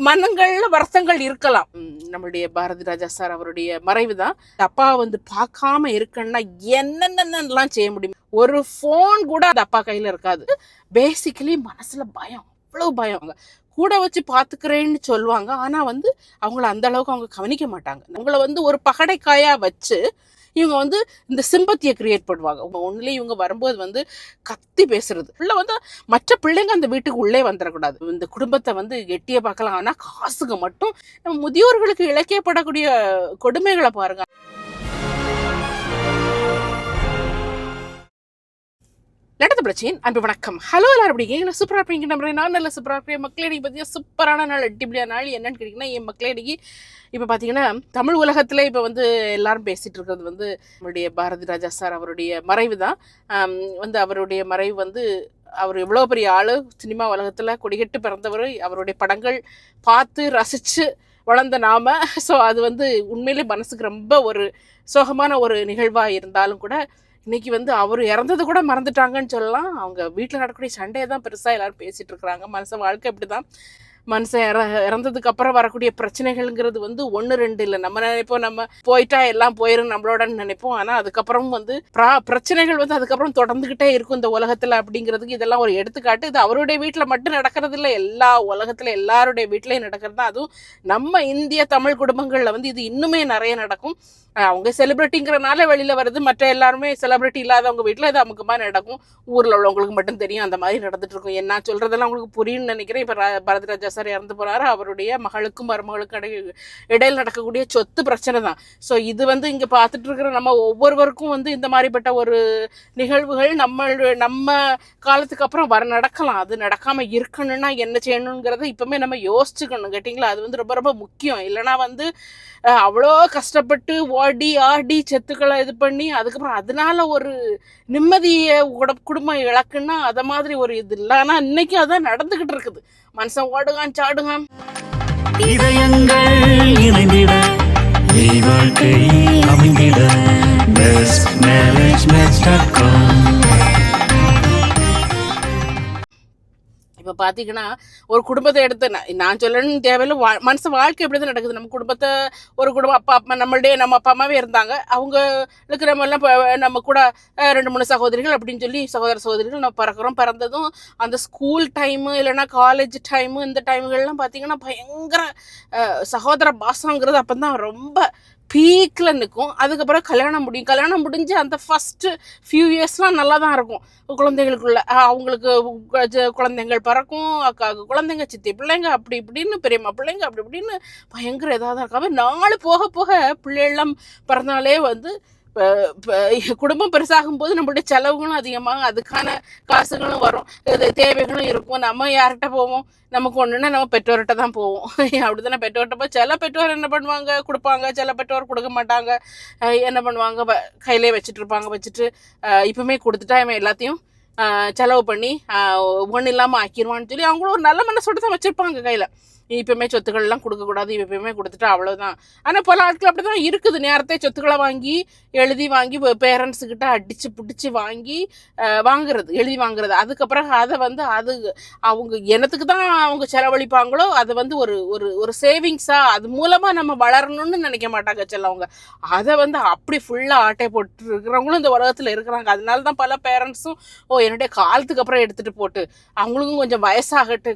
மனங்கள்ல வருத்தங்கள் இருக்கலாம். நம்மளுடைய பாரதி ராஜா சார் அவருடைய மறைவு தான். அப்பா வந்து பார்க்காம இருக்கன்னா என்னென்னலாம் செய்ய முடியும். ஒரு ஃபோன் கூட அந்த அப்பா கையில இருக்காது. பேசிக்கலி மனசுல பயம், அவ்வளவு பயம். கூட வச்சு பார்த்துக்கிறேன்னு சொல்லுவாங்க. ஆனா வந்து அவங்கள அந்த அளவுக்கு அவங்க கவனிக்க மாட்டாங்க. அவங்கள வந்து ஒரு பகடைக்காயா வச்சு இவங்க வந்து இந்த சிம்பத்தியை கிரியேட் பண்ணுவாங்க. ஒன்றுலேயே இவங்க வரும்போது வந்து கத்தி பேசுறது உள்ள வந்து மற்ற பிள்ளைங்க அந்த வீட்டுக்கு உள்ளே வந்துடக்கூடாது. இந்த குடும்பத்தை வந்து எட்டிய பார்க்கலாம். ஆனால் காசுக்கு மட்டும் நம்ம முதியோர்களுக்கு இழைக்கப்படக்கூடிய கொடுமைகளை பாருங்க. நடந்த பிரச்சனை அன்பு வணக்கம். ஹலோ எல்லாரும் எப்படி இருக்கீங்க? சூப்பராக இருப்பீங்க நம்புறேன். நான் நல்ல சூப்பராக இருக்கேன். மக்களே இன்னைக்கு பார்த்தீங்கன்னா சூப்பரான நாள், அடிப்படியான நாள். என்னன்னு கேட்டிங்கன்னா, என் மக்களே இன்னைக்கு இப்போ பார்த்தீங்கன்னா தமிழ் உலகத்தில் இப்போ வந்து எல்லாரும் பேசிகிட்டு இருக்கிறது வந்து நம்மளுடைய பாரதி ராஜா சார் அவருடைய மறைவு தான். வந்து அவருடைய மறைவு வந்து அவர் எவ்வளோ பெரிய ஆள், சினிமா உலகத்தில் கொடிகட்டு பிறந்தவர். அவருடைய படங்கள் பார்த்து ரசித்து வளர்ந்த நாம. ஸோ அது வந்து உண்மையிலே மனசுக்கு ரொம்ப ஒரு சோகமான ஒரு நிகழ்வாக இருந்தாலும் கூட இன்னைக்கு வந்து அவர் இறந்தது கூட மறந்துட்டாங்கன்னு சொல்லலாம். அவங்க வீட்டில் நடக்கக்கூடிய சண்டையை தான் பெருசாக எல்லாரும் பேசிகிட்டு இருக்கிறாங்க. மனுஷன் வாழ்க்கை இப்படி தான். மனுஷன் இறந்ததுக்கு அப்புறம் வரக்கூடிய பிரச்சனைகள்ங்கிறது வந்து 1-2 இல்லை. நம்ம நினைப்போம் நம்ம போயிட்டா எல்லாம் போயிடும் நம்மளோடன்னு நினைப்போம். ஆனால் அதுக்கப்புறம் வந்து பிரச்சனைகள் வந்து அதுக்கப்புறம் தொடர்ந்துக்கிட்டே இருக்கும் இந்த உலகத்தில் அப்படிங்கிறதுக்கு இதெல்லாம் ஒரு எடுத்துக்காட்டு. இது அவருடைய வீட்டில் மட்டும் நடக்கிறது இல்லை, எல்லா உலகத்தில் எல்லாருடைய வீட்லையும் நடக்கிறது தான். அதுவும் நம்ம இந்திய தமிழ் குடும்பங்களில் வந்து இது இன்னுமே நிறைய நடக்கும். அவங்க செலிபிரிட்டிங்கிறனால வெளியில் வருது. மற்ற எல்லாருமே செலிபிரிட்டி இல்லாதவங்க வீட்டில் இது அமுக்கமாக நடக்கும். ஊரில் உள்ளவங்களுக்கு மட்டும் தெரியும் அந்த மாதிரி நடந்துட்டு இருக்கும். என்ன சொல்கிறதெல்லாம் உங்களுக்கு புரியும்னு நினைக்கிறேன். இப்போ பாரதி ராஜா சார் இறந்து போனாரு. அவருடைய மகளுக்கும் மருமகளுக்கும் இடையில் நடக்கக்கூடிய சொத்து பிரச்சனை தான். ஸோ இது வந்து இங்கே பார்த்துட்டு இருக்கிற நம்ம ஒவ்வொருவருக்கும் வந்து இந்த மாதிரிப்பட்ட ஒரு நிகழ்வுகள் நம்ம காலத்துக்கு அப்புறம் நடக்கலாம். அது நடக்காமல் இருக்கணும்னா என்ன செய்யணுங்கிறத இப்போவுமே நம்ம யோசிச்சுக்கணும். கேட்டிங்களா? அது வந்து ரொம்ப ரொம்ப முக்கியம். இல்லைனா வந்து அவ்வளோ கஷ்டப்பட்டு ஓடி ஆடி செத்துக்களை இது பண்ணி அதுக்கப்புறம் அதனால ஒரு நிம்மதியை குடும்பம் இழக்குன்னா அதை மாதிரி ஒரு இது இல்லை. ஆனால் இன்னைக்கும் அதான் நடந்துகிட்டு இருக்குது. மனுஷன் ஓடுகான் சாடுகான். இதயங்கள் இணைந்திட வாழ்க்கை அமைந்திட இப்போ பார்த்தீங்கன்னா ஒரு குடும்பத்தை எடுத்து நான் சொல்லணும்னு தேவையில்லை. மனசு வாழ்க்கை எப்படி தான் நடக்குது. நம்ம குடும்பத்தை ஒரு குடும்பம் அப்பா அம்மா நம்ம அப்பா அம்மாவே இருந்தாங்க. அவங்களுக்கு நம்ம எல்லாம் நம்ம கூட 2-3 சகோதரிகள் அப்படின்னு சொல்லி சகோதரிகள் நம்ம பிறந்ததும் அந்த ஸ்கூல் டைமு இல்லைன்னா காலேஜ் டைமு இந்த டைமுகள்லாம் பார்த்தீங்கன்னா பயங்கர சகோதர பாசங்கிறது அப்போ தான் ரொம்ப பீக்கில் நிற்கும். அதுக்கப்புறம் கல்யாணம் முடிஞ்சு அந்த ஃபஸ்ட்டு ஃபியூ இயர்ஸ்லாம் நல்லா தான் இருக்கும். குழந்தைகளுக்குள்ள அவங்களுக்கு குழந்தைங்கள் பிறக்கும், அக்காவுக்கு குழந்தைங்க, சித்தி பிள்ளைங்க, அப்படி இப்படின்னு பெரியம்மா பிள்ளைங்க, அப்படி இப்படின்னு பயங்கர இதாக தான் இருக்காம நாள் போக போக பிள்ளைகள்லாம் பிறந்தாலே வந்து குடும்பம் பெருசாகும் போது நம்மளுடைய செலவுகளும் அதிகமாக, அதுக்கான காசுகளும் வரும், தேவைகளும் இருக்கும். நம்ம யார்கிட்ட போவோம்? நமக்கு ஒன்றுன்னா நம்ம பெற்றோர்கிட்ட தான் போவோம். அப்படித்தானே? பெற்றோர்கிட்ட போய் சில பெற்றோர் என்ன பண்ணுவாங்க, கொடுப்பாங்க. சில பெற்றோர் கொடுக்க மாட்டாங்க. என்ன பண்ணுவாங்க, கையிலே வச்சுட்டு இருப்பாங்க. வச்சுட்டு இப்பவுமே கொடுத்துட்டா இவன் எல்லாத்தையும் செலவு பண்ணி ஒன்றும் இல்லாமல் ஆக்கிடுவான்னு சொல்லி அவங்களும் ஒரு நல்ல மனசோட தான் வச்சுருப்பாங்க கையில். இப்பவுமே சொத்துக்கள்லாம் கொடுக்கக்கூடாது, இப்பவுமே கொடுத்துட்டா அவ்வளோதான். ஆனால் பல ஆட்கள் அப்படி தான் இருக்குது. நேரத்தை சொத்துக்களை வாங்கி எழுதி வாங்கி பேரண்ட்ஸுக்கிட்ட அடித்து பிடிச்சி எழுதி வாங்குறது. அதுக்கப்புறம் அதை வந்து அவங்க என்னத்துக்கு தான் அவங்க செலவழிப்பாங்களோ அதை வந்து ஒரு ஒரு ஒரு சேவிங்ஸாக அது மூலமாக நம்ம வளரணும்னு நினைக்க மாட்டாங்க சிலவங்க. அதை வந்து அப்படி ஃபுல்லாக ஆட்டை போட்டு இருக்கிறவங்களும் இந்த உலகத்தில் இருக்கிறாங்க. அதனால தான் பல பேரண்ட்ஸும் என்னுடைய காலத்துக்கு அப்புறம் எடுத்துகிட்டு போட்டு அவங்களுக்கும் கொஞ்சம் வயசாகட்டு,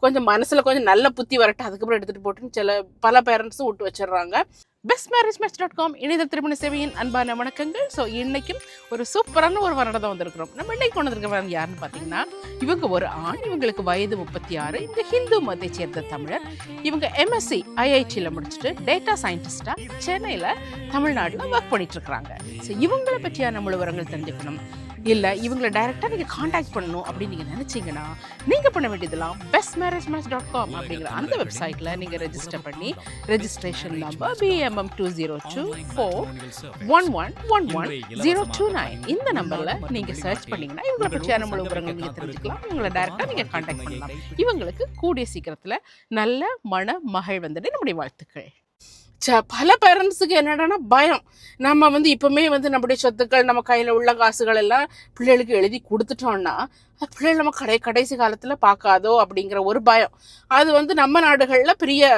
கொஞ்சம் மனசில் கொஞ்சம் நல்ல புத்தி வரட்டும், அதுக்கப்புறம் எடுத்துகிட்டு போட்டுன்னு பல பேரண்ட்ஸும் விட்டு வச்சிடுறாங்க. bestmarriagematch.com இணைய திருமண சேவையின் அன்பான வணக்கங்கள். ஸோ இன்னைக்கும் ஒரு சூப்பரான ஒரு வருடம் தான் வந்திருக்கிறோம். நம்ம இன்னைக்கு கொண்டு வந்திருக்க யாருன்னு பார்த்தீங்கன்னா, இவங்க ஒரு ஆண், இவங்களுக்கு வயது 36, இந்த ஹிந்து மதத்தை சேர்ந்த தமிழர். இவங்க MSc IITயில் முடிச்சுட்டு டேட்டா சயின்டிஸ்டாக சென்னையில் தமிழ்நாட்டில் ஒர்க் பண்ணிட்டு இருக்கிறாங்க. ஸோ இவங்களை பற்றியான முழு விவரங்கள் தெரிஞ்சுக்கணும், இல்லை இவங்களை டைரெக்டாக நீங்கள் காண்டாக்ட் பண்ணணும் அப்படின்னு நீங்கள் நினச்சிங்கன்னா நீங்கள் பண்ண வேண்டியதெல்லாம் bestmarriagematch.com அப்படிங்கிற அந்த வெப்சைட்டில் நீங்கள் ரெஜிஸ்டர் பண்ணி ரெஜிஸ்ட்ரேஷன் நம்பர் BMM202411111029 இந்த நம்பரில் நீங்கள் சர்ச் பண்ணிங்கன்னா இவங்களை பற்றியான முழு விவரங்கள் நீங்கள் தெரிஞ்சுக்கலாம். இவங்களை டைரெக்டாக நீங்கள் காண்டாக்ட் பண்ணலாம். இவங்களுக்கு கூடிய சீக்கிரத்தில் நல்ல மன மகள் வந்துட்டு நம்முடைய வாழ்த்துக்கள். பல பேரண்ட்ஸுக்கு என்னடான்னா பயம். நம்ம வந்து இப்பவுமே வந்து நம்முடைய சொத்துக்கள் நம்ம கையில் உள்ள காசுகள் எல்லாம் பிள்ளைகளுக்கு எழுதி கொடுத்துட்டோம்னா பிள்ளைகள் நம்ம கடைசி காலத்தில் பார்க்காதோ அப்படிங்கிற ஒரு பயம். அது வந்து நம்ம நாடுகளில் பெரிய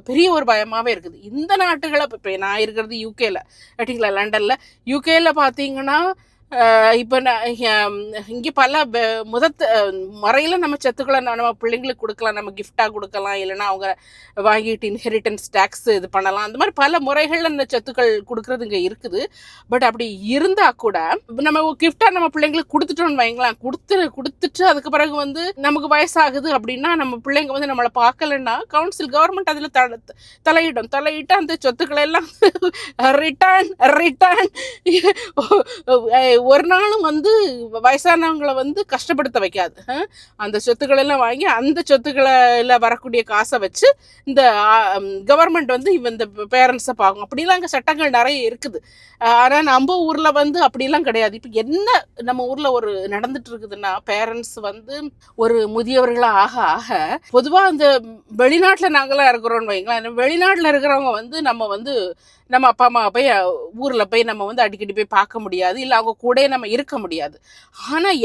பெரிய ஒரு பயமாகவே இருக்குது. இந்த நாட்டுகளை இப்போ நான் இருக்கிறது யூகேல கேட்டிங்களா, லண்டனில். யூகேல பார்த்தீங்கன்னா இப்போ இங்கே பல முறையில் நம்ம சொத்துக்களை நம்ம பிள்ளைங்களுக்கு கொடுக்கலாம், நம்ம கிஃப்டாக கொடுக்கலாம், இல்லைன்னா அவங்க வாங்கிட்டு இன்ஹெரிட்டன்ஸ் டேக்ஸ் இது பண்ணலாம். அந்த மாதிரி பல முறைகளில் இந்த சொத்துக்கள் கொடுக்குறது இங்கே இருக்குது. பட் அப்படி இருந்தால் கூட நம்ம கிஃப்டாக நம்ம பிள்ளைங்களுக்கு கொடுத்துட்டோன்னு வைங்களேன், கொடுத்துட்டு அதுக்கு பிறகு வந்து நமக்கு வயசாகுது அப்படின்னா நம்ம பிள்ளைங்க வந்து நம்மளை பார்க்கலன்னா கவர்மெண்ட் அதில் தலையிட்டு அந்த சொத்துக்களை எல்லாம் ரிட்டர்ன் ஒரு நாளும் வந்து வயசானவங்களை வந்து கஷ்டப்படுத்த வைக்காது. அந்த சொத்துக்களை எல்லாம் வாங்கி அந்த சொத்துக்களை வரக்கூடிய காசை வச்சு இந்த கவர்மெண்ட் வந்து இந்த பேரண்ட்ஸை பார்க்கும். அப்படிலாம் அங்கே சட்டங்கள் நிறைய இருக்குது. ஆனால் நம்ம ஊரில் வந்து அப்படிலாம் கிடையாது. இப்போ என்ன நம்ம ஊரில் ஒரு நடந்துட்டு இருக்குதுன்னா, பேரண்ட்ஸ் வந்து ஒரு முதியவர்களாக ஆக ஆக பொதுவாக அந்த வெளிநாட்டில் நாங்களாம் இருக்கிறோன்னு வைங்களேன், வெளிநாட்டில் இருக்கிறவங்க வந்து நம்ம அப்பா அம்மா போய் ஊரில் போய் நம்ம வந்து அடிக்கடி போய் பார்க்க முடியாது, இல்லை அவங்க கூட நம்ம இருக்க முடியாது. ஆனால்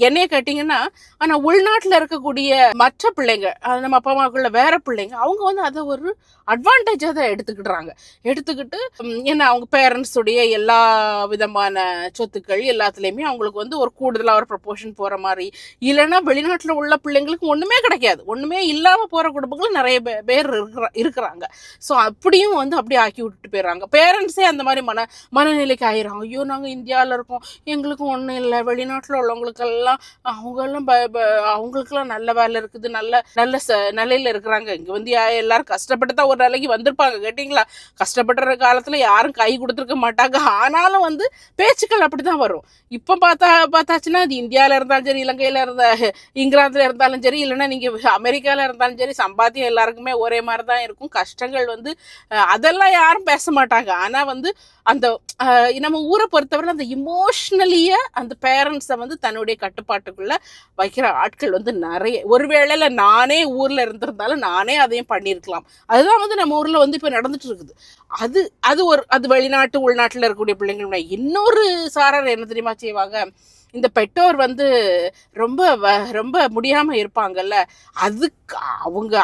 என்னைய கேட்டிங்கன்னா, ஆனால் உள்நாட்டில் இருக்கக்கூடிய மற்ற பிள்ளைங்க, நம்ம அப்பா அம்மாவுக்குள்ள வேற பிள்ளைங்க, அவங்க வந்து அதை ஒரு அட்வான்டேஜாக தான் எடுத்துக்கிட்டு ஏன்னா அவங்க பேரண்ட்ஸுடைய எல்லா விதமான சொத்துக்கள் எல்லாத்துலேயுமே அவங்களுக்கு வந்து ஒரு கூடுதலாக ஒரு ப்ரொபோர்ஷன் போகிற மாதிரி, இல்லைன்னா வெளிநாட்டில் உள்ள பிள்ளைங்களுக்கு ஒன்றுமே கிடைக்காது, ஒன்றுமே இல்லாமல் போகிற குடும்பங்கள் நிறைய பேர் இருக்கிறாங்க. ஸோ அப்படியும் வந்து அப்படியே ஆக்கி விட்டுட்டு போயிடுறாங்க. பேரண்ட்ஸே அந்த மாதிரி மனநிலைக்கு ஆயிடுறாங்க. ஐயோ நாங்கள் இந்தியாவில் இருக்கோம், எங்களுக்கும் ஒன்றும் இல்லை, வெளிநாட்டில் உள்ளவங்களுக்கெல்லாம் அவங்களுக்கெல்லாம் நல்ல வேலை இருக்குது, நல்ல நிலையில் இருக்கிறாங்க, இங்கே வந்து எல்லாரும் கஷ்டப்பட்டு தான் ஒரு நிலைக்கு வந்திருப்பாங்க. கேட்டிங்களா, கஷ்டப்படுற காலத்தில் யாரும் கை கொடுத்துருக்க மாட்டாங்க. ஆனாலும் வந்து பேச்சுக்கள் அப்படி தான் வரும். இப்போ பார்த்தாச்சுன்னா அது இந்தியாவில் இருந்தாலும் சரி, இலங்கையில் இங்கிலாந்தில் இருந்தாலும் சரி, இல்லைன்னா நீங்கள் அமெரிக்காவில் இருந்தாலும் சரி, சம்பாத்தியம் எல்லாருக்குமே ஒரே மாதிரி தான் இருக்கும். கஷ்டங்கள் வந்து அதெல்லாம் யாரும் பேச மாட்டாங்க. ஆனால் வந்து அந்த நம்ம ஊரை பொறுத்தவரை அந்த இமோஷ்னலியை அந்த பேரண்ட்ஸை வந்து தன்னுடைய கட்டுப்பாட்டுக்குள்ளே வைக்கிற ஆட்கள் வந்து நிறைய. ஒரு வேளையில் நானே ஊரில் இருந்திருந்தாலும் நானே அதையும் பண்ணியிருக்கலாம். அதுதான் வந்து நம்ம ஊரில் வந்து இப்போ நடந்துட்டு இருக்குது. அது வெளிநாட்டு உள்நாட்டில் இருக்கக்கூடிய பிள்ளைங்க. இன்னொரு சாரார் என்ன தெரியுமா செய்வாங்க, இந்த பெற்றோர் வந்து ரொம்ப முடியாமல் இருப்பாங்கல்ல, அதுக்கு அவங்க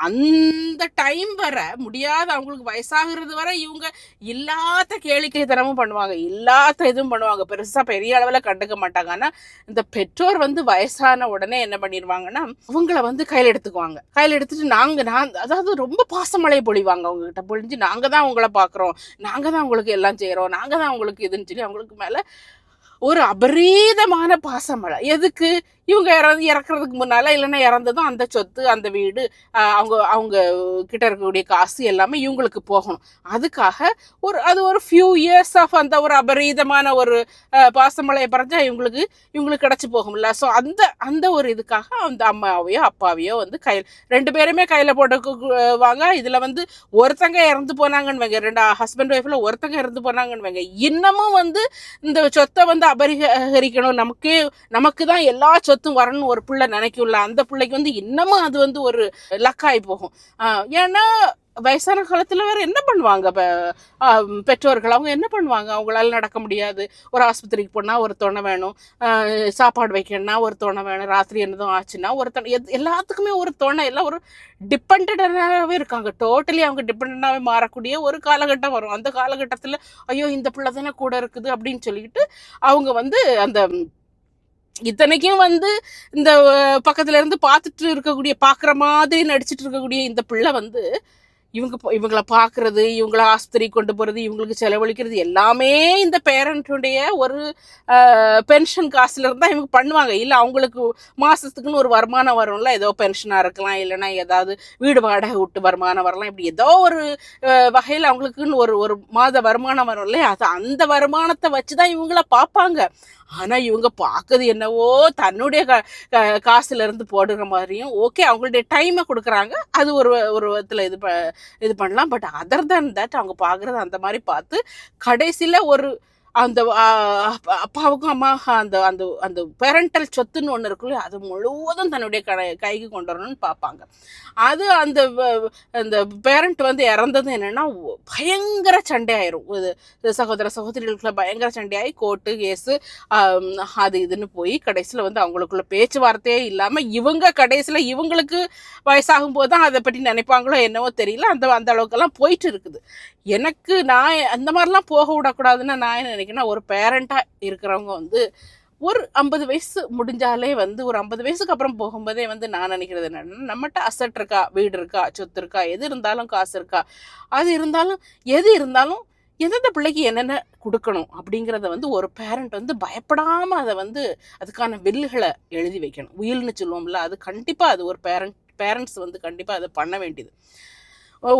அந்த டைம் வர முடியாத, அவங்களுக்கு வயசாகிறது வரை இவங்க இல்லாத கேளிக்கைத்தனமும் பண்ணுவாங்க, இல்லாத இதுவும் பண்ணுவாங்க, பெருசாக பெரிய அளவில் கண்டுக்க மாட்டாங்க. ஆனால் இந்த பெற்றோர் வந்து வயசான உடனே என்ன பண்ணிடுவாங்கன்னா அவங்கள வந்து கையில் எடுத்துட்டு அதாவது ரொம்ப பாசமழையை பொழிவாங்க. அவங்ககிட்ட பொழிஞ்சு நாங்கள் தான் உங்களை பார்க்குறோம், நாங்கள் தான் உங்களுக்கு எல்லாம் செய்கிறோம், நாங்கள் தான் உங்களுக்கு இதுன்னு சொல்லி அவங்களுக்கு மேலே ஒரு அபரீதமான பாசமழை. எதுக்கு, இவங்க இறக்குறதுக்கு முன்னால, இல்லைன்னா இறந்ததும் அந்த சொத்து அந்த வீடு அவங்க கிட்ட இருக்கக்கூடிய காசு எல்லாமே இவங்களுக்கு போகணும். அதுக்காக அது ஒரு ஃபியூ இயர்ஸ் ஆஃப் அந்த ஒரு அபரீதமான ஒரு பாசமழையை பறஞ்சா இவங்களுக்கு கிடச்சி போகும்ல. ஸோ அந்த ஒரு இதுக்காக அந்த அம்மாவையோ அப்பாவையோ வந்து ரெண்டு பேருமே கையில் போட்டுக்குவாங்க. இதில் வந்து ஒருத்தங்க இறந்து போனாங்கன்னு வைங்க, ரெண்டு ஹஸ்பண்ட் ஒய்ஃபில் ஒருத்தங்க இறந்து போனாங்கன்னு வைங்க, இன்னமும் வந்து இந்த சொத்தை வந்து அபரிகரிக்கணும், நமக்கு தான் எல்லா சொத்தும் வரணும் ஒரு பிள்ளை நினைக்கும்ல, அந்த பிள்ளைக்கு வந்து இன்னமும் அது வந்து ஒரு லக்காகி போகும். ஏன்னா வயசான காலத்தில் வேற என்ன பண்ணுவாங்க பெற்றோர்கள், அவங்க என்ன பண்ணுவாங்க, அவங்களால நடக்க முடியாது. ஒரு ஆஸ்பத்திரிக்கு போனால் ஒரு துணை வேணும், சாப்பாடு வைக்கணும்னா ஒரு துணை வேணும், ராத்திரி என்னதும் ஆச்சுன்னா ஒரு துணை, எல்லாத்துக்குமே ஒரு துணை, எல்லாம் ஒரு டிபெண்டாகவே இருக்காங்க. டோட்டலி அவங்க டிபெண்டாகவே மாறக்கூடிய ஒரு காலகட்டம் வரும். அந்த காலகட்டத்தில் ஐயோ இந்த பிள்ளை தானே கூட இருக்குது அப்படின்னு சொல்லிட்டு அவங்க வந்து அந்த இத்தனைக்கும் வந்து இந்த பக்கத்துல இருந்து பார்க்குற மாதிரி நடிச்சிட்டு இருக்கக்கூடிய இந்த பிள்ளை வந்து இவங்களை பார்க்கறது, இவங்களை ஆஸ்பத்திரி கொண்டு போகிறது, இவங்களுக்கு செலவழிக்கிறது எல்லாமே இந்த பேரண்ட்டுடைய ஒரு பென்ஷன் காசுல இருந்தால் இவங்க பண்ணுவாங்க. இல்லை அவங்களுக்கு மாதத்துக்குன்னு ஒரு வருமானம் வரும்ல, ஏதோ பென்ஷனாக இருக்கலாம், இல்லைன்னா ஏதாவது வீடு வாடகை விட்டு வருமானம் வரலாம், இப்படி ஏதோ ஒரு வகையில் அவங்களுக்குன்னு ஒரு மாத வருமானம் வரும் இல்லையா, அது அந்த வருமானத்தை வச்சு தான் இவங்கள பார்ப்பாங்க. ஆனால் இவங்க பார்க்குறது என்னவோ தன்னுடைய காசுல இருந்து போடுற மாதிரியும். ஓகே, அவங்களுடைய டைமை கொடுக்குறாங்க, அது ஒரு விதத்தில் இது பண்ணலாம். பட் அதர் தேன் தட் அவங்க பார்க்குறது அந்த மாதிரி பார்த்து கடைசியில் அந்த அப்பாவுக்கும் அம்மா அந்த அந்த அந்த பேரண்டல் சொத்துன்னு ஒன்று இருக்குல்ல, அது முழுவதும் தன்னுடைய கைக்கு கொண்டு வரணும்னு பார்ப்பாங்க. அது அந்த அந்த பேரண்ட் வந்து இறந்தது என்னன்னா பயங்கர சண்டை ஆயிரும். இது சகோதர சகோதரிகளுக்குள்ள பயங்கர சண்டையாகி கோர்ட்டு கேஸு அது இதுன்னு போய் கடைசியில் வந்து அவங்களுக்குள்ள பேச்சுவார்த்தையே இல்லாமல் இவங்க கடைசியில் இவங்களுக்கு வயசாகும் போது தான் அதை பற்றி நினைப்பாங்களோ என்னவோ தெரியல, அந்த அளவுக்கெல்லாம் போயிட்டு இருக்குது. எனக்கு நான் அந்த மாதிரிலாம் போக விடக்கூடாதுன்னு நான் என்ன நினைக்கிறேன்னா, ஒரு பேரண்டாக இருக்கிறவங்க வந்து ஒரு 50 வயசு முடிஞ்சாலே வந்து ஒரு 50 வயசுக்கு அப்புறம் போகும்போதே வந்து நான் நினைக்கிறது என்னன்னா, நம்மகிட்ட அசட் இருக்கா, வீடு இருக்கா, சொத்து இருக்கா, எது இருந்தாலும் காசு இருக்கா, அது இருந்தாலும் எது இருந்தாலும் எந்தெந்த பிள்ளைக்கு என்னென்ன கொடுக்கணும் அப்படிங்கிறத வந்து ஒரு பேரண்ட் வந்து பயப்படாமல் அதை வந்து அதுக்கான வில்லுகளை எழுதி வைக்கணும். உயில்னு சொல்லுவோம்ல, அது கண்டிப்பாக அது ஒரு பேரண்ட்ஸ் வந்து கண்டிப்பாக அதை பண்ண வேண்டியது.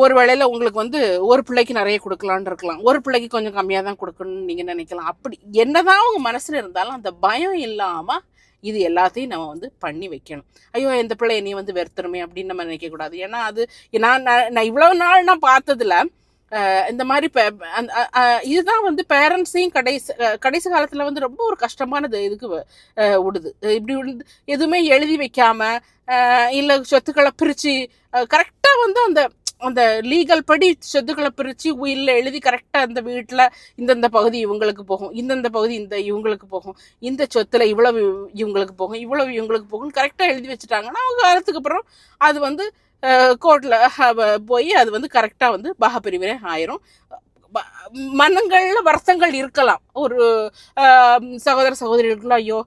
ஒரு வேளையில் உங்களுக்கு வந்து ஒரு பிள்ளைக்கு நிறைய கொடுக்கலான்னு இருக்கலாம், ஒரு பிள்ளைக்கு கொஞ்சம் கம்மியாக தான் கொடுக்கணும்னு நீங்கள் நினைக்கலாம். அப்படி என்னதான் உங்கள் மனசில் இருந்தாலும் அந்த பயம் இல்லாமல் இது எல்லாத்தையும் நம்ம வந்து பண்ணி வைக்கணும். ஐயோ எந்த பிள்ளை நீ வந்து வெறுத்துருமே அப்படின்னு நம்ம நினைக்கக்கூடாது. ஏன்னா அது நான் இவ்வளோ நாள் நான் பார்த்ததில் இந்த மாதிரி இதுதான் வந்து பேரண்ட்ஸையும் கடைசி காலத்தில் வந்து ரொம்ப ஒரு கஷ்டமானது இதுக்கு விடுது. இப்படி எதுவுமே எழுதி வைக்காமல் இல்லை சொத்துக்களை பிரித்து கரெக்டாக வந்து அந்த அந்த லீகல் படி சொத்துக்களை பிரித்து உயிரில் எழுதி கரெக்டாக அந்த வீட்டில் இந்தந்த பகுதி இவங்களுக்கு போகும், இந்தந்த பகுதி இவங்களுக்கு போகும், இந்த சொத்தில் இவ்வளவு இவங்களுக்கு போகும், இவ்வளவு இவங்களுக்கு போகும்னு கரெக்டாக எழுதி வச்சுட்டாங்கன்னா அவங்க காலத்துக்கு அப்புறம் அது வந்து கோர்ட்டில் போய் அது வந்து கரெக்டாக வந்து பாகப்பிரிவினை ஆயிரும். மனங்களில் வருத்தங்கள் இருக்கலாம் ஒரு சகோதர சகோதரிகளுக்குள்ள, ஐயோ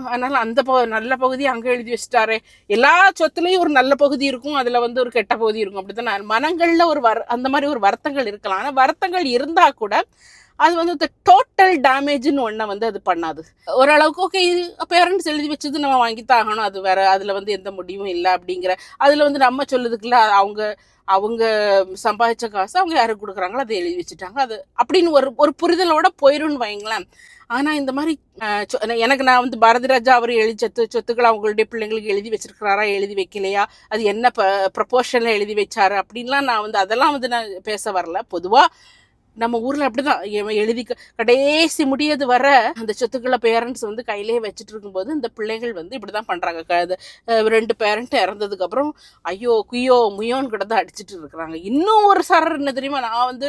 அதனால அந்த நல்ல பகுதி அங்கே எழுதி வச்சுட்டாரு. எல்லா சொத்துலையும் ஒரு நல்ல பகுதி இருக்கும், அதில் வந்து ஒரு கெட்ட பகுதி இருக்கும். அப்படித்தான் மனங்களில் ஒரு அந்த மாதிரி ஒரு வருத்தங்கள் இருக்கலாம். ஆனால் வருத்தங்கள் இருந்தால் கூட அது வந்து இந்த டோட்டல் டேமேஜ்னு ஒன்றை வந்து அது பண்ணாது. ஓரளவுக்கு ஓகே இது பேரண்ட்ஸ் எழுதி வச்சது நம்ம வாங்கித்தான் ஆகணும், அது வேற, அதில் வந்து எந்த முடிவும் இல்லை அப்படிங்கிற அதில் வந்து நம்ம சொல்லுறதுக்குள்ள அவங்க சம்பாதிச்ச காசு அவங்க யாருக்கு கொடுக்குறாங்களோ அதை எழுதி வச்சுட்டாங்க, அது அப்படின்னு ஒரு புரிதலோட போயிரும்னு வைங்களேன். ஆனால் இந்த மாதிரி நான் வந்து பாரதி ராஜா அவர் சொத்துக்களை அவங்களுடைய பிள்ளைங்களுக்கு எழுதி வச்சிருக்கிறாரா எழுதி வைக்கலையா, அது என்ன ப்ரப்போர்ஷனில் எழுதி வச்சாரு அப்படின்லாம் நான் வந்து அதெல்லாம் வந்து நான் பேச வரல. பொதுவாக நம்ம ஊரில் அப்படிதான் எழுதி கடைசி முடியாது வர அந்த சொத்துக்களை பேரண்ட்ஸ் வந்து கையிலேயே வச்சுட்டு இருக்கும்போது இந்த பிள்ளைகள் வந்து இப்படி தான் பண்ணுறாங்க. ரெண்டு பேரண்ட் இறந்ததுக்கப்புறம் ஐயோ குய்யோ முயோன்னு கூட தான் அடிச்சுட்டு இருக்கிறாங்க. இன்னும் ஒரு சார் என்ன தெரியுமா, நான் வந்து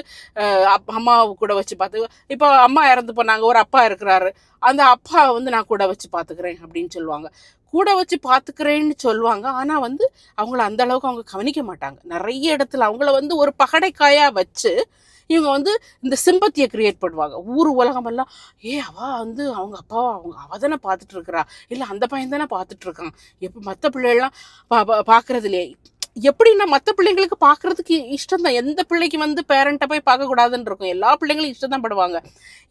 அம்மாவை கூட வச்சு பார்த்து, இப்போ அம்மா இறந்து போனாங்க, ஒரு அப்பா இருக்கிறாரு, அந்த அப்பா வந்து நான் கூட வச்சு பார்த்துக்கிறேன் அப்படின்னு சொல்லுவாங்க. கூட வச்சு பார்த்துக்கிறேன்னு சொல்லுவாங்க, ஆனால் வந்து அவங்கள அந்த அளவுக்கு அவங்க கவனிக்க மாட்டாங்க. நிறைய இடத்துல அவங்கள வந்து ஒரு பகடைக்காயாக வச்சு இவங்க வந்து இந்த சிம்பத்தியை கிரியேட் பண்ணுவாங்க. ஊர் உலகமெல்லாம் அவ வந்து அவங்க அப்பாவை அவ தானே பார்த்துட்டு இருக்கிறா, இல்லை அந்த பையன் தானே பார்த்துட்டு இருக்கான், எப்போ மற்ற பிள்ளைகள்லாம் பார்க்கறது இல்லையே. எப்படின்னா மற்ற பிள்ளைங்களுக்கு பார்க்கறதுக்கு இஷ்டம் தான், எந்த பிள்ளைக்கு வந்து பேரண்ட்டை போய் பார்க்கக்கூடாதுன்னு இருக்கும், எல்லா பிள்ளைங்களும் இஷ்டம் தான் படுவாங்க.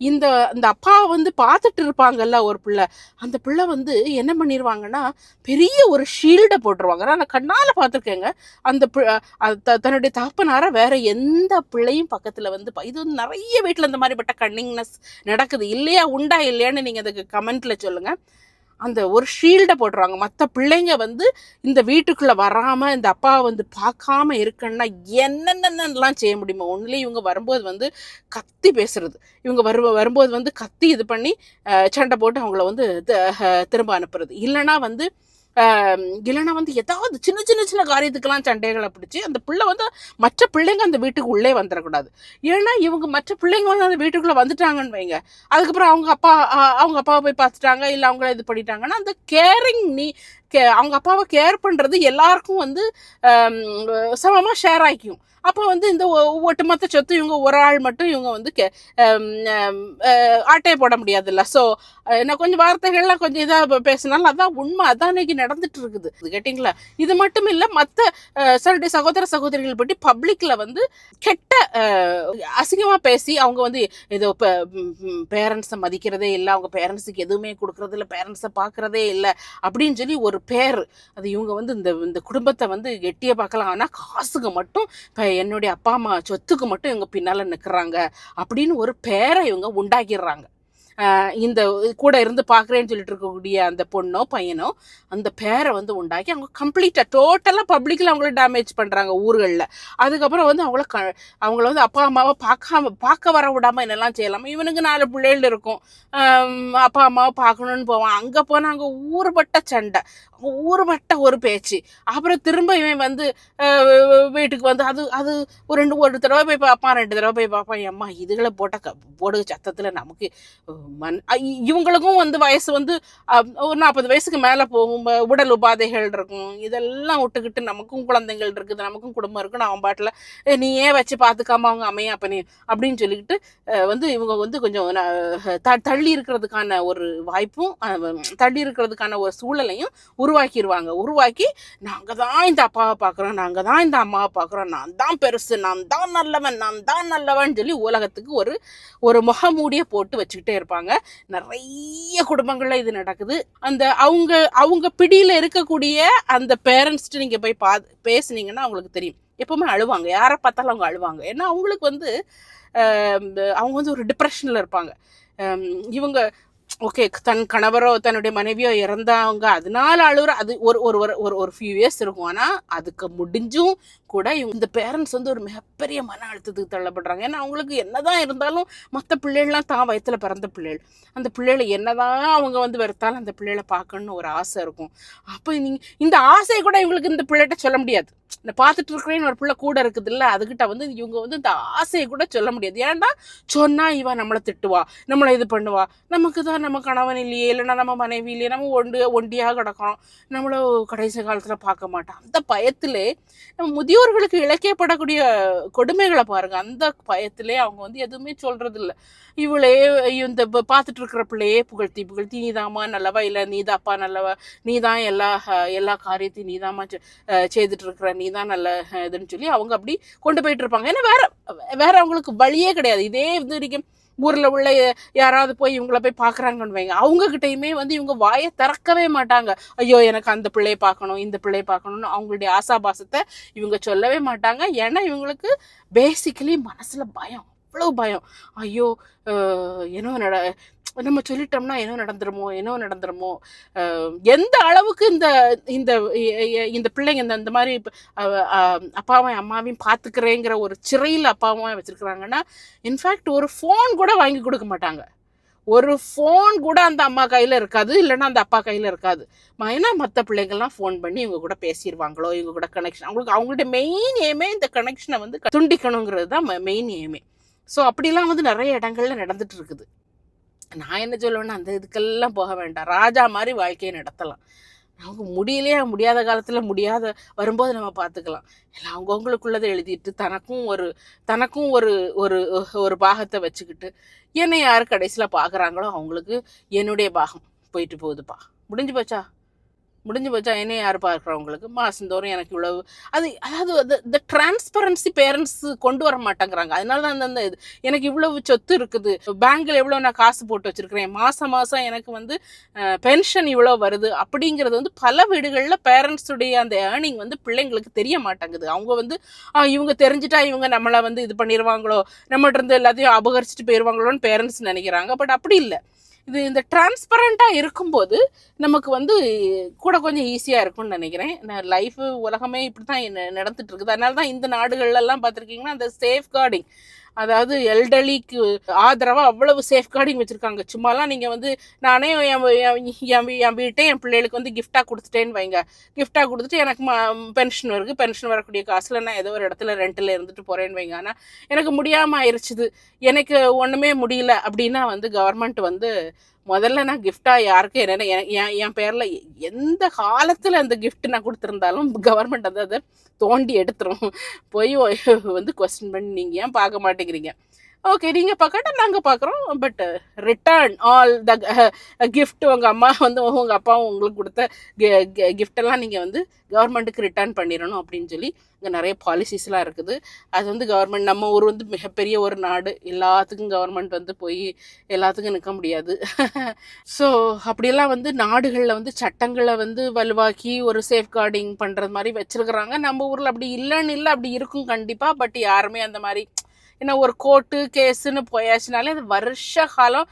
இந்த அப்பாவை வந்து பார்த்துட்டு இருப்பாங்கல்ல ஒரு பிள்ளை, அந்த பிள்ளை வந்து என்ன பண்ணிடுவாங்கன்னா பெரிய ஒரு ஷீல்டை போட்டுருவாங்க. நான் கண்ணால் பார்த்துருக்கேங்க. அந்த தன்னுடைய தகப்பனார வேற எந்த பிள்ளையும் பக்கத்தில் வந்து இது வந்து நிறைய வீட்டில் இந்த மாதிரிப்பட்ட கன்னிங்னஸ் நடக்குது. இல்லையா உண்டா இல்லையான்னு நீங்கள் அதுக்கு கமெண்ட்டில் சொல்லுங்கள். அந்த ஒரு ஷீல்டை போட்டுருவாங்க. மற்ற பிள்ளைங்க வந்து இந்த வீட்டுக்குள்ளே வராமல் இந்த அப்பாவை வந்து பார்க்காம இருக்குன்னா என்னென்னலாம் செய்ய முடியுமோ. ஒன்றுலேயே இவங்க வரும்போது வந்து கத்தி பேசுறது, இவங்க வரும்போது வந்து கத்தி இது பண்ணி சண்டை போட்டு அவங்கள வந்து திரும்ப அனுப்புறது, இல்லைன்னா வந்து ஏதாவது சின்ன சின்ன சின்ன காரியத்துக்கெல்லாம் சண்டைகளை பிடிச்சி அந்த பிள்ளை வந்து மற்ற பிள்ளைங்க அந்த வீட்டுக்கு உள்ளே வந்துடக்கூடாது. ஏன்னா இவங்க மற்ற பிள்ளைங்க வந்து அந்த வீட்டுக்குள்ளே வந்துட்டாங்கன்னு வைங்க, அதுக்கப்புறம் அவங்க அப்பாவை போய் பார்த்துட்டாங்க, இல்லை அவங்கள இது பண்ணிட்டாங்கன்னா அந்த கேரிங் அவங்க அப்பாவை கேர் பண்ணுறது எல்லாருக்கும் வந்து சமமாக ஷேர் ஆகிக்கும். அப்போ வந்து இந்த ஒட்டுமொத்த சொத்து இவங்க ஒரு ஆள் மட்டும் இவங்க வந்து ஆட்டையை போட முடியாதுல்ல. ஸோ நான் கொஞ்சம் வார்த்தைகள்லாம் கொஞ்சம் இதாக பேசினாலும் அதான் உண்மை, அதான் இன்னைக்கு நடந்துட்டு இருக்குது. கேட்டிங்களா? இது மட்டும் இல்லை, மற்ற சகோதர சகோதரிகள் பற்றி பப்ளிக்கில் வந்து கெட்ட அசிங்கமாக பேசி அவங்க வந்து ஏதோ பேரண்ட்ஸை மதிக்கிறதே இல்லை, அவங்க பேரண்ட்ஸுக்கு எதுவுமே கொடுக்குறது இல்லை, பேரண்ட்ஸை பார்க்குறதே இல்லை அப்படின்னு சொல்லி ஒரு பேர் அது இவங்க வந்து இந்த குடும்பத்தை வந்து எட்டிய பார்க்கலாம். ஆனால் காசுக்கு மட்டும் என்னுடைய அப்பா அம்மா சொத்துக்கு மட்டும் இவங்க பின்னால் நிற்கிறாங்க அப்படின்னு ஒரு பேரை இவங்க உண்டாக்கிடுறாங்க. இந்த கூட இருந்து பார்க்குறேன்னு சொல்லிட்டு இருக்கக்கூடிய அந்த பொண்ணோ பையனோ அந்த பேரை வந்து உண்டாக்கி அவங்க கம்ப்ளீட்டாக டோட்டலாக பப்ளிக்கில் அவங்கள டேமேஜ் பண்ணுறாங்க ஊர்களில். அதுக்கப்புறம் வந்து அவங்கள வந்து அப்பா அம்மாவை பார்க்க வர விடாமல் என்னெல்லாம் செய்யலாமா. இவனுக்கு 4 பிள்ளைகள் இருக்கும், அப்பா அம்மாவை பார்க்கணுன்னு போவான். அங்கே போனால் அங்கே ஊறுபட்ட சண்டை, ஊறுபட்ட ஒரு பேச்சு. அப்புறம் திரும்ப இவன் வந்து வீட்டுக்கு வந்து அது ஒரு தடவை போய் பார்ப்பான், 2 தடவை போய் பார்ப்பான். அம்மா இதுகளை போடுக சத்தத்தில் நமக்கு இவங்களுக்கும் வந்து வயசு வந்து ஒரு 40 வயசுக்கு மேலே போகும், உடல் உபாதைகள் இருக்கும். இதெல்லாம் விட்டுக்கிட்டு நமக்கும் குழந்தைகள் இருக்குது, நமக்கும் குடும்பம் இருக்குன்னு அவன் பாட்டில் நீ ஏன் வச்சு பார்த்துக்காம அவங்க அமையா பண்ணி அப்படின்னு சொல்லிக்கிட்டு வந்து இவங்க வந்து கொஞ்சம் தள்ளி இருக்கிறதுக்கான ஒரு வாய்ப்பும் தள்ளி இருக்கிறதுக்கான ஒரு சூழலையும் உருவாக்கி நாங்கள் தான் இந்த அப்பாவை பார்க்குறோம், நாங்கள் தான் இந்த அம்மாவை பார்க்குறோம், நான் தான் பெருசு, நான் தான் நல்லவன் சொல்லி உலகத்துக்கு ஒரு முகமூடியை போட்டு வச்சுக்கிட்டே இருப்பாங்க. நிறைய குடும்பங்கள்ல இது நடக்குது. அந்த அவங்க பிடியில இருக்கக்கூடிய அந்த பேரண்ட்ஸ்ட்டு நீங்க போய் பேசுனீங்கன்னா அவங்களுக்கு தெரியும். எப்பவுமே அழுவாங்க, யாரை பார்த்தாலும் அவங்க அழுவாங்க. ஏன்னா அவங்களுக்கு வந்து அவங்க வந்து ஒரு டிப்ரெஷன்ல இருப்பாங்க. இவங்க ஓகே தன் கணவரோ தன்னுடைய மனைவியோ இறந்தவங்க அதனால அழுகுற அது ஒரு ஃபியூ இயர்ஸ் இருக்கும். ஆனால் அதுக்கு முடிஞ்சும் கூட இந்த பேரண்ட்ஸ் வந்து ஒரு மிகப்பெரிய மன அழுத்தத்துக்கு தள்ளப்படுறாங்க. ஏன்னா அவங்களுக்கு என்னதான் இருந்தாலும் மற்ற பிள்ளைகள்லாம் தான் வயத்துல பிறந்த பிள்ளைகள், அந்த பிள்ளைகளை என்னதான் அவங்க வந்து வெறுத்தாலும் அந்த பிள்ளைகளை பார்க்கணுன்னு ஒரு ஆசை இருக்கும். அப்போ இந்த ஆசையை கூட இவங்களுக்கு இந்த பிள்ளைகிட்ட சொல்ல முடியாது. இந்த பார்த்துட்டு இருக்கிறேன்னு ஒரு பிள்ளை கூட இருக்குது இல்லை, அதுகிட்ட வந்து இவங்க வந்து இந்த ஆசையை கூட சொல்ல முடியாது. ஏன்டா சொன்னா இவன் நம்மளை திட்டுவா, நம்மளை இது பண்ணுவா, நமக்கு தான் நம்ம கணவன் இல்லையே, இல்லைன்னா நம்ம மனைவி இல்லையே, நம்ம ஒண்டியாக கிடக்கிறோம், நம்மள கடைசி காலத்தில் பார்க்க மாட்டோம். அந்த பயத்திலே நம்ம முதியோர்களுக்கு இழைக்கப்படக்கூடிய கொடுமைகளை பாருங்க. அந்த பயத்திலே அவங்க வந்து எதுவுமே சொல்றது இல்லை. இவளே இந்த பார்த்துட்டு இருக்கிற பிள்ளையே புகழ்த்தி நீதாம்மா நல்லவா, இல்லை நீதாப்பா நல்லவா, நீதான் எல்லா காரியத்தையும் நீதாம்மா செய்துட்டு இருக்கிற, நீதான் நல்ல இதுன்னு சொல்லி அவங்க அப்படி கொண்டு போயிட்டு இருப்பாங்க. ஏன்னா வேற அவங்களுக்கு வழியே கிடையாது. இதே இது வரைக்கும் ஊர்ல உள்ள யாராவது போய் இவங்கள போய் பாக்குறாங்கன்னு வைங்க, அவங்க கிட்டயுமே வந்து இவங்க வாயை திறக்கவே மாட்டாங்க. ஐயோ எனக்கு அந்த பிள்ளையை பார்க்கணும், இந்த பிள்ளையை பார்க்கணும்னு அவங்களுடைய ஆசாபாசத்தை இவங்க சொல்லவே மாட்டாங்க. ஏன்னா இவங்களுக்கு பேசிக்கலி மனசுல பயம், அவ்வளவு பயம். ஐயோ நம்ம சொல்லிட்டோம்னா என்ன நடந்துருமோ, எந்த அளவுக்கு இந்த பிள்ளைங்க இந்த மாதிரி அப்பாவையும் அம்மாவையும் பார்த்துக்கிறேங்கிற ஒரு சிறையில் அப்பாவும் வச்சிருக்கிறாங்கன்னா, இன்ஃபேக்ட் ஒரு ஃபோன் கூட வாங்கி கொடுக்க மாட்டாங்க. ஒரு ஃபோன் கூட அந்த அம்மா கையில் இருக்காது, இல்லைன்னா அந்த அப்பா கையில் இருக்காது. ஏன்னா மற்ற பிள்ளைங்கள்லாம் ஃபோன் பண்ணி இவங்க கூட பேசிடுவாங்களோ, இவங்க கூட கனெக்ஷன், அவங்களுடைய மெயின் எய்மே இந்த கனெக்ஷனை வந்து துண்டிக்கணுங்கிறது தான் மெயின் எய்மே. ஸோ அப்படிலாம் வந்து நிறைய இடங்கள்ல நடந்துட்டு இருக்குது. நான் என்ன சொல்லுவேன்னா, அந்த இதுக்கெல்லாம் போக வேண்டாம், ராஜா மாதிரி வாழ்க்கையை நடத்தலாம். நமக்கு முடியாத காலத்தில் வரும்போது நம்ம பார்த்துக்கலாம். எல்லாம் அவங்கவுங்களுக்குள்ளதை எழுதிட்டு தனக்கும் ஒரு பாகத்தை வச்சுக்கிட்டு என்னை யார் கடைசியில் பார்க்குறாங்களோ அவங்களுக்கு என்னுடைய பாகம் போயிட்டு போகுதுப்பா, முடிஞ்சு போச்சா என்னை யார் பார்க்குறவங்களுக்கு மாதந்தோறும் எனக்கு இவ்வளவு அதாவது இந்த டிரான்ஸ்பரன்சி பேரண்ட்ஸ் கொண்டு வர மாட்டேங்கிறாங்க. அதனால தான் அந்த இது எனக்கு இவ்வளவு சொத்து இருக்குது, பேங்கில் எவ்வளோ நான் காசு போட்டு வச்சுருக்கிறேன், மாதம் எனக்கு வந்து பென்ஷன் இவ்வளோ வருது அப்படிங்கிறது வந்து பல வீடுகளில் பேரண்ட்ஸுடைய அந்த ஏர்னிங் வந்து பிள்ளைங்களுக்கு தெரிய மாட்டேங்குது. அவங்க வந்து இவங்க தெரிஞ்சுட்டா இவங்க நம்மளை வந்து இது பண்ணிடுவாங்களோ, நம்மகிட்ட இருந்து எல்லாத்தையும் அபகரிச்சுட்டு போயிடுவாங்களோன்னு பேரண்ட்ஸ் நினைக்கிறாங்க. பட் அப்படி இல்லை. இந்த டிரான்ஸ்பரண்டாக இருக்கும்போது நமக்கு வந்து கூட கொஞ்சம் ஈஸியாக இருக்கும்னு நினைக்கிறேன். லைஃபு உலகமே இப்படி தான் நடந்துட்டு இருக்குது. அதனால தான் இந்த நாடுகள்லாம் பார்த்துருக்கீங்கன்னா அந்த சேஃப்கார்டிங், அதாவது எல்டர்லிக்கு ஆதரவாக அவ்வளவு சேஃப்கார்டிங் வச்சுருக்காங்க. சும்மாலாம் நீங்கள் வந்து நானே என் வீட்டை என் பிள்ளைகளுக்கு வந்து கிஃப்டாக கொடுத்துட்டேன்னு வைங்க, கிஃப்டாக கொடுத்துட்டு எனக்கு பென்ஷன் வருது, பென்ஷன் வரக்கூடிய காசில் நான் ஏதோ ஒரு இடத்துல ரெண்டில் இருந்துட்டு போகிறேன்னு வைங்க. ஆனால் எனக்கு முடியாமல் ஆயிடுச்சுது, எனக்கு ஒன்றுமே முடியல அப்படின்னா வந்து கவர்மெண்ட் வந்து முதல்ல நான் கிஃப்டாக யாருக்கும் என்னென்ன என் பேரில் எந்த காலத்தில் அந்த கிஃப்ட் நான் கொடுத்துருந்தாலும் கவர்மெண்ட் வந்து அதை தோண்டி எடுத்துரும். போய் வந்து கொஸ்டின் பண்ணி நீங்கள் ஏன் பார்க்க மாட்டேங்கிறீங்க, ஓகே நீங்கள் பார்க்கட்டா நாங்கள் பார்க்குறோம், but return all the gift உங்கள் அம்மா வந்து உங்கள் அப்பாவும் உங்களுக்கு கொடுத்த கிஃப்டெல்லாம் நீங்கள் வந்து கவர்மெண்ட்டுக்கு ரிட்டர்ன் பண்ணிடணும் அப்படின்னு சொல்லி இங்கே நிறைய பாலிசிஸ்லாம் இருக்குது. அது வந்து கவர்மெண்ட், நம்ம ஊர் வந்து மிகப்பெரிய ஒரு நாடு, எல்லாத்துக்கும் கவர்மெண்ட் வந்து போய் எல்லாத்துக்கும் நிற்க முடியாது. ஸோ அப்படியெல்லாம் வந்து நாடுகளில் வந்து சட்டங்களை வந்து வலுவாக்கி ஒரு சேஃப்கார்டிங் பண்ணுறது மாதிரி வச்சுருக்குறாங்க. நம்ம ஊரில் அப்படி இல்லைன்னு இல்லை, அப்படி இருக்கும் கண்டிப்பாக. பட் யாருமே அந்த மாதிரி ஏன்னா ஒரு கோர்ட்டு கேஸுன்னு போயாச்சுனாலே அது வருஷ காலம்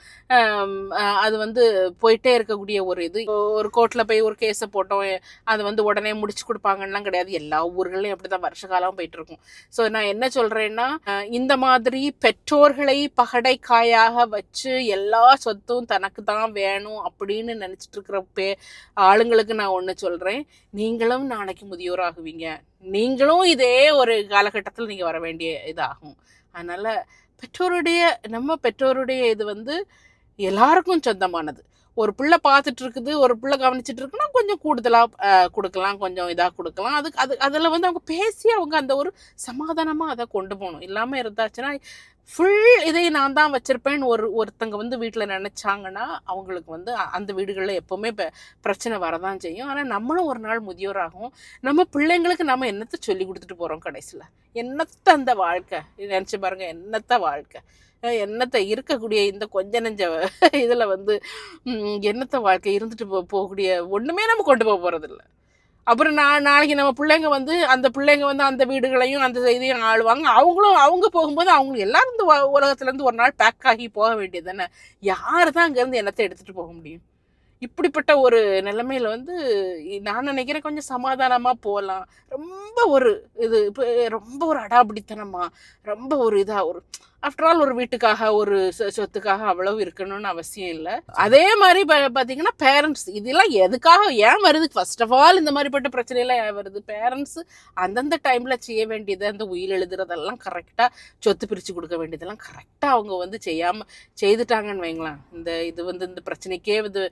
அது வந்து போயிட்டே இருக்கக்கூடிய ஒரு இது. ஒரு கோர்ட்டில் போய் ஒரு கேஸை போட்டோம், அது வந்து உடனே முடிச்சு கொடுப்பாங்கன்னா கிடையாது. எல்லா ஊர்களையும் அப்படிதான் வருஷ காலம் போயிட்டு இருக்கும். ஸோ நான் என்ன சொல்றேன்னா, இந்த மாதிரி பெற்றோர்களை பகடை காயாக வச்சு எல்லா சொத்தும் தனக்கு தான் வேணும் அப்படின்னு நினைச்சிட்டு இருக்கிற ஆளுங்களுக்கு நான் ஒன்று சொல்றேன், நீங்களும் நாளைக்கு முதியோர் ஆகுவீங்க. நீங்களும் இதே ஒரு காலகட்டத்தில் நீங்க வர வேண்டிய இதாகும். அதனால நம்ம பெற்றோருடைய இது வந்து எல்லாருக்கும் சொந்தமானது. ஒரு பிள்ளை பார்த்துட்டு இருக்குது, ஒரு பிள்ளை கவனிச்சுட்டு இருக்குன்னா கொஞ்சம் கூடுதலாக கொடுக்கலாம், கொஞ்சம் இதாக கொடுக்கலாம். அதில் வந்து அவங்க பேசி அவங்க அந்த ஒரு சமாதானமாக அதை கொண்டு போகணும். இல்லாமல் இருந்தாச்சுன்னா ஃபுல் இதை நான் தான் வச்சுருப்பேன்னு ஒருத்தங்க வந்து வீட்டில் நினச்சாங்கன்னா அவங்களுக்கு வந்து அந்த வீடுகளில் எப்போவுமே பிரச்சனை வரதான் செய்யும். ஆனால் நம்மளும் ஒரு நாள் முதியோராகும். நம்ம பிள்ளைங்களுக்கு நம்ம என்னத்தை சொல்லி கொடுத்துட்டு போகிறோம் கடைசியில்? என்னத்தை அந்த வாழ்க்கை நினச்சி பாருங்கள், என்னத்தை வாழ்க்கை, என்னத்தை இருக்கக்கூடிய இந்த கொஞ்ச நெஞ்ச இதில் வந்து என்னத்தை வாழ்க்கை இருந்துட்டு போகக்கூடிய ஒன்றுமே நம்ம கொண்டு போக போகிறதில்ல. அப்புறம் நாளைக்கு நம்ம பிள்ளைங்க வந்து அந்த வீடுகளையும் அந்த இதையும் ஆளுவாங்க. அவங்க போகும்போது அவங்களுக்கு எல்லாரும் இந்த உலகத்துலேருந்து ஒரு நாள் பேக் ஆகி போக வேண்டியது தானே. யார் தான் அங்கேருந்து என்னத்தை எடுத்துகிட்டு போக முடியும்? இப்படிப்பட்ட ஒரு நிலைமையில வந்து நான் நினைக்கிறேன் கொஞ்சம் சமாதானமாக போகலாம். ரொம்ப ஒரு ரொம்ப ஒரு அடாபிடித்தனமா, ரொம்ப ஒரு இதாக ஒரு ஆஃப்டர் ஆல் ஒரு வீட்டுக்காக ஒரு சொத்துக்காக அவ்வளவு இருக்கணும்னு அவசியம் இல்லை. அதே மாதிரி பார்த்தீங்கன்னா பேரண்ட்ஸ் இதெல்லாம் எதுக்காக ஏன் வருது? ஃபர்ஸ்ட் ஆஃப் ஆல் இந்த மாதிரிப்பட்ட பிரச்சனையெல்லாம் ஏன் வருது? பேரண்ட்ஸ் அந்தந்த டைமில் செய்ய வேண்டியது, அந்த உயில் எழுதுறதெல்லாம் கரெக்டாக, சொத்து பிரித்து கொடுக்க வேண்டியதெல்லாம் கரெக்டாக அவங்க வந்து செய்துட்டாங்கன்னு வைங்களேன். இந்த பிரச்சனைக்கே வந்து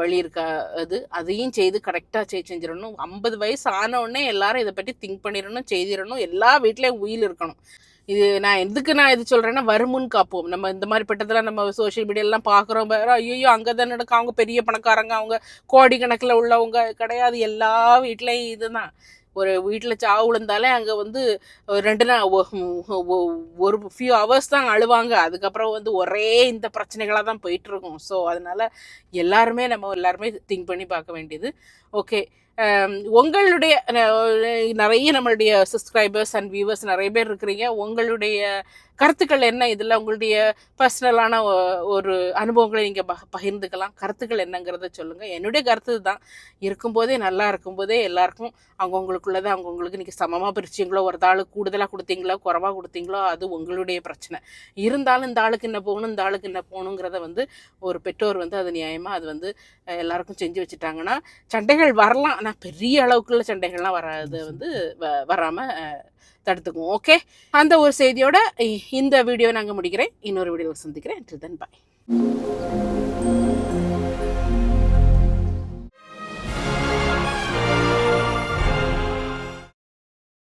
வழி இருக்கா? அதையும் செய்து கரெக்டாக செஞ்சிடணும். 50 வயசு ஆனவுடனே எல்லாரும் இதை பற்றி திங்க் பண்ணிடணும், செய்திடணும். எல்லா வீட்லேயும் உயில் இருக்கணும். நான் இது சொல்கிறேன்னா, வருமுன் காப்போம். நம்ம இந்த மாதிரி பட்டதெல்லாம் நம்ம சோஷியல் மீடியாலாம் பார்க்குறோம். ஐயோ அங்கே தான் நடக்கும், அவங்க பெரிய பணக்காரங்க, அவங்க கோடிக்கணக்கில் உள்ளவங்க கிடையாது. எல்லா வீட்லேயும் இதுதான். ஒரு வீட்டில் சாவு விழுந்தாலே அங்கே வந்து 2 நாள் ஒரு ஃபியூ ஹவர்ஸ் தான் அழுவாங்க. அதுக்கப்புறம் வந்து ஒரே இந்த பிரச்சனைகளாக தான் போயிட்டுருக்கும். ஸோ அதனால் நம்ம எல்லாருமே திங்க் பண்ணி பார்க்க வேண்டியது. ஓகே, உங்களுடைய நிறைய நம்மளுடைய சப்ஸ்கிரைபர்ஸ் அண்ட் வியூவர்ஸ் நிறைய பேர் இருக்கிறீங்க. உங்களுடைய கருத்துக்கள் என்ன? இதில் உங்களுடைய பர்சனலான ஒரு அனுபவங்களை நீங்கள் பகிர்ந்துக்கலாம். கருத்துக்கள் என்னங்கிறத சொல்லுங்கள். என்னுடைய கருத்து தான், இருக்கும்போதே நல்லா இருக்கும்போதே எல்லாருக்கும் அவங்கவுங்களுக்குள்ளதை அவங்கவுங்களுக்கு நீங்கள் சமமாக பிரிச்சிங்களோ, ஒரு ஆளுக்கு கூடுதலாக கொடுத்தீங்களோ குறைவாக கொடுத்தீங்களோ அது உங்களுடைய பிரச்சனை. இருந்தாலும் இந்த ஆளுக்கு என்ன போகணும், இந்த ஆளுக்கு என்ன போகணுங்கிறத வந்து ஒரு பெற்றோர் வந்து அது நியாயமாக அது வந்து எல்லாருக்கும் செஞ்சு வச்சுட்டாங்கன்னா சண்டைகள் வரலாம். ஆனால் பெரிய அளவுக்குள்ள சண்டைகள்லாம் வராமல் தடுத்துக்குவோம். ஓகே, அந்த ஒரு செய்தியோட இந்த வீடியோ நாங்கள் முடிக்கிறேன். இன்னொரு வீடியோவில் சந்திக்கிறேன். Until then, bye.